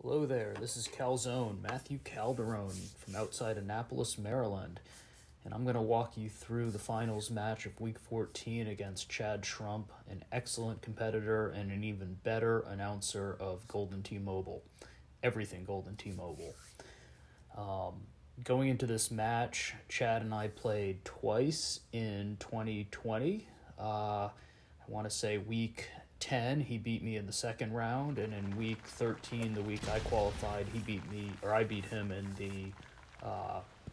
Hello there, this is Calzone, Matthew Calderone from outside Annapolis, Maryland, and I'm going to walk you through the finals match of Week 14 against Chad Trump, an excellent competitor and an even better announcer of Golden T-Mobile. Everything Golden T-Mobile. Going into this match, Chad and I played twice in 2020. I want to say Week 10, he beat me in the second round, and in Week 13, the week I qualified, I beat him in the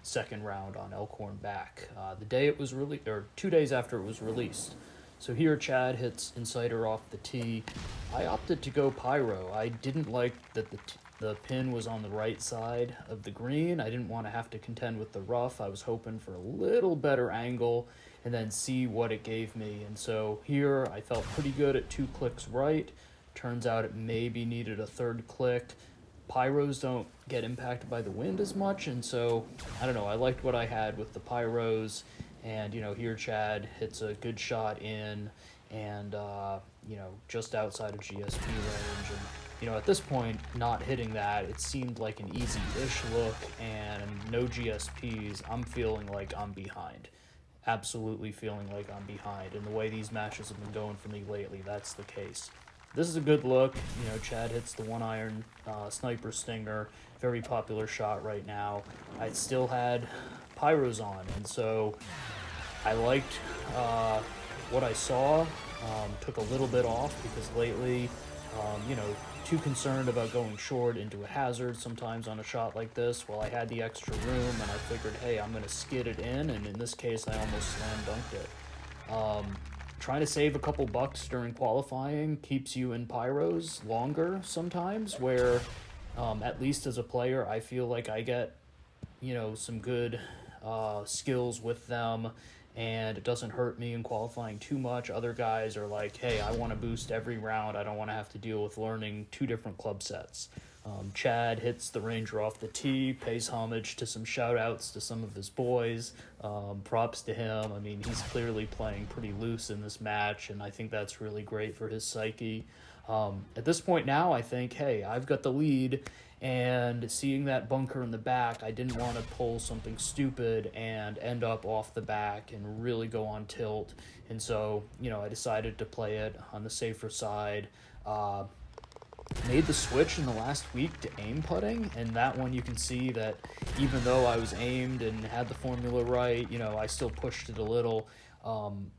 second round on Elkhorn back. The day it was 2 days after it was released. So here Chad hits Insider off the tee. I opted to go Pyro. I didn't like that the pin was on the right side of the green. I didn't want to have to contend with the rough. I was hoping for a little better angle and then see what it gave me. And so here I felt pretty good at 2 clicks right. Turns out it maybe needed a third click. Pyros don't get impacted by the wind as much, and so I don't know, I liked what I had with the Pyros. And here Chad hits a good shot in, and just outside of GSP range. And at this point, not hitting that, it seemed like an easy-ish look, and no GSPs. I'm feeling like I'm behind. Absolutely feeling like I'm behind. And the way these matches have been going for me lately, that's the case. This is a good look. Chad hits the 1-iron sniper stinger. Very popular shot right now. I still had Pyros on, and so I liked what I saw. Took a little bit off because lately, too concerned about going short into a hazard sometimes on a shot like this. Well, I had the extra room, and I figured, hey, I'm going to skid it in, and in this case, I almost slam dunked it. Trying to save a couple bucks during qualifying keeps you in Pyros longer sometimes, where at least as a player, I feel like I get, some good skills with them, and it doesn't hurt me in qualifying too much. Other guys are like, hey, I want to boost every round. I don't want to have to deal with learning 2 different club sets. Chad hits the Ranger off the tee, pays homage to some shout-outs to some of his boys. Props to him. I mean, he's clearly playing pretty loose in this match, and I think that's really great for his psyche. At this point now, I think, hey, I've got the lead, and seeing that bunker in the back, I didn't want to pull something stupid and end up off the back and really go on tilt. And so, I decided to play it on the safer side. Made the switch in the last week to aim putting, and that one you can see that even though I was aimed and had the formula right, I still pushed it a little.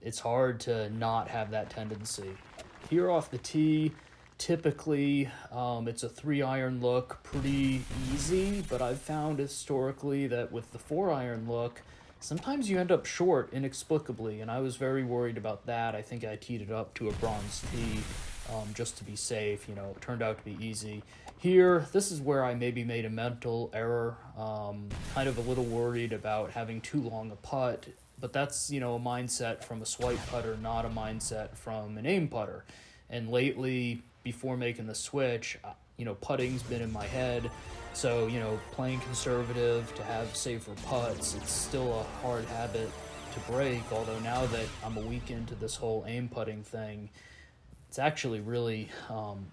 It's hard to not have that tendency. Here off the tee, typically it's a 3-iron look, pretty easy, but I've found historically that with the 4-iron look, sometimes you end up short inexplicably, and I was very worried about that. I think I teed it up to a bronze tee just to be safe. It turned out to be easy. Here, this is where I maybe made a mental error, kind of a little worried about having too long a putt, but that's, a mindset from a swipe putter, not a mindset from an aim putter. And lately, before making the switch, putting's been in my head. So, playing conservative to have safer putts, it's still a hard habit to break. Although now that I'm a week into this whole aim putting thing, it's actually really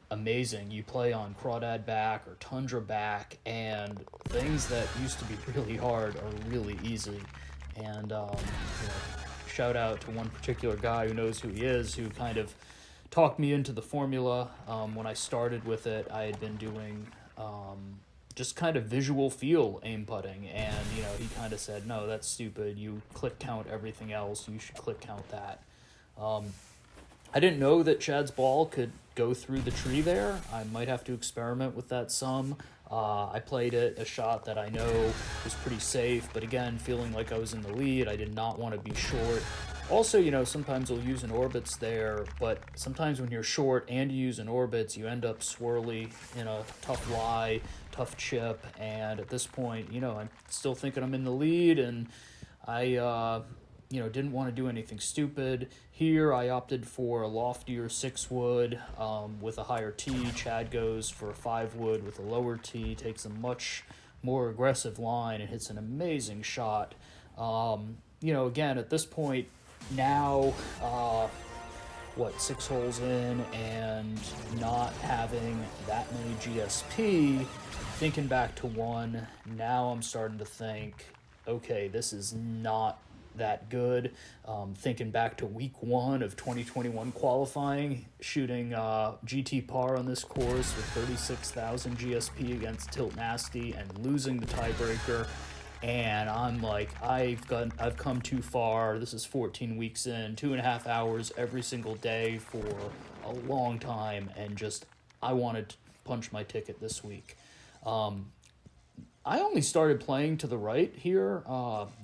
amazing. You play on Crawdad back or Tundra back, and things that used to be really hard are really easy. And, shout out to one particular guy who knows who he is, who kind of talked me into the formula. When I started with it, I had been doing just kind of visual feel aim putting, and he kind of said, no, that's stupid. You click count everything else. You should click count that. I didn't know that Chad's ball could go through the tree there. I might have to experiment with that some. I played it a shot that I know was pretty safe, but again, feeling like I was in the lead, I did not want to be short. Also, sometimes I'll use an orbits there, but sometimes when you're short and you use an orbits, you end up swirly in a tough lie, tough chip, and at this point, I'm still thinking I'm in the lead, and I didn't want to do anything stupid. Here, I opted for a loftier 6-wood with a higher tee. Chad goes for a 5-wood with a lower tee, takes a much more aggressive line, and hits an amazing shot. Again, at this point, now 6 holes in and not having that many GSP, thinking back to one, now I'm starting to think, okay, this is not that good. Thinking back to week 1 of 2021 qualifying, shooting GT par on this course with 36,000 GSP against Tilt Nasty and losing the tiebreaker. And I'm like, I've come too far. This is 14 weeks in, 2.5 hours every single day for a long time, and just I wanted to punch my ticket this week. I only started playing to the right here,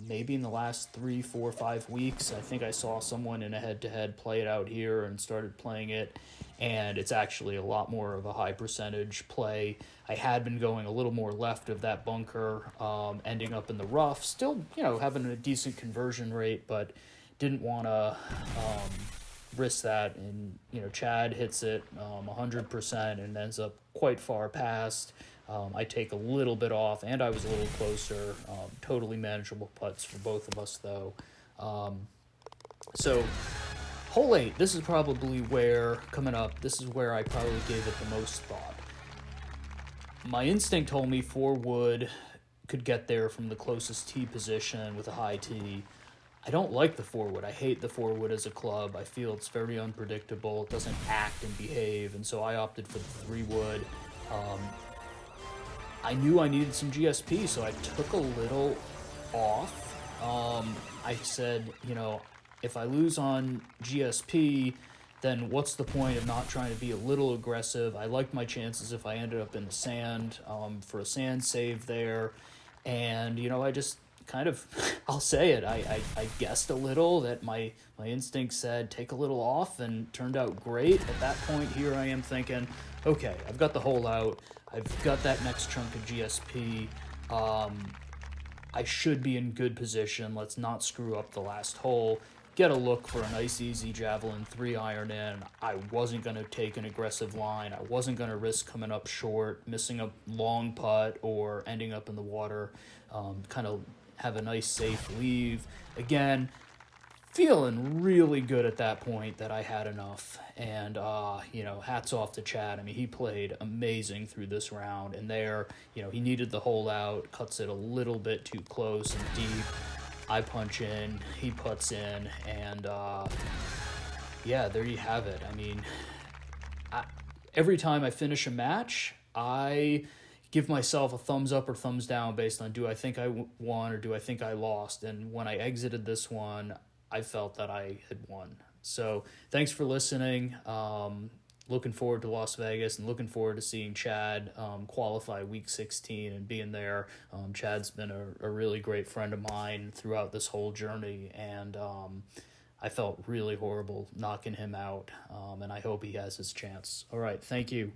maybe in the last 3, 4, 5 weeks. I think I saw someone in a head-to-head play it out here and started playing it, and it's actually a lot more of a high percentage play. I had been going a little more left of that bunker, ending up in the rough, still, having a decent conversion rate, but didn't want to risk that. And, Chad hits it 100% and ends up quite far past. I take a little bit off, and I was a little closer. Totally manageable putts for both of us, though. So, hole 8, this is probably where, coming up, this is where I probably gave it the most thought. My instinct told me 4 wood could get there from the closest tee position with a high tee. I don't like the 4 wood. I hate the 4 wood as a club. I feel it's very unpredictable. It doesn't act and behave, and so I opted for the 3 wood. I knew I needed some GSP, so I took a little off. I said, if I lose on GSP, then what's the point of not trying to be a little aggressive? I liked my chances if I ended up in the sand for a sand save there. And, I just kind of, I'll say it, I guessed a little that my instinct said take a little off, and turned out great. At that point, here I am thinking, okay, I've got the hole out. I've got that next chunk of GSP. I should be in good position. Let's not screw up the last hole. Get a look for a nice, easy Javelin 3-iron in. I wasn't going to take an aggressive line. I wasn't going to risk coming up short, missing a long putt, or ending up in the water. Kind of have a nice, safe leave. Again, feeling really good at that point that I had enough. And, hats off to Chad. I mean, he played amazing through this round. And there, he needed the hole out, cuts it a little bit too close and deep. I punch in, he puts in, and, there you have it. I mean, every time I finish a match, I give myself a thumbs up or thumbs down based on do I think I won or do I think I lost. And when I exited this one, I felt that I had won. So thanks for listening. Looking forward to Las Vegas, and looking forward to seeing Chad qualify week 16 and being there. Chad's been a really great friend of mine throughout this whole journey, and I felt really horrible knocking him out, and I hope he has his chance. All right, thank you.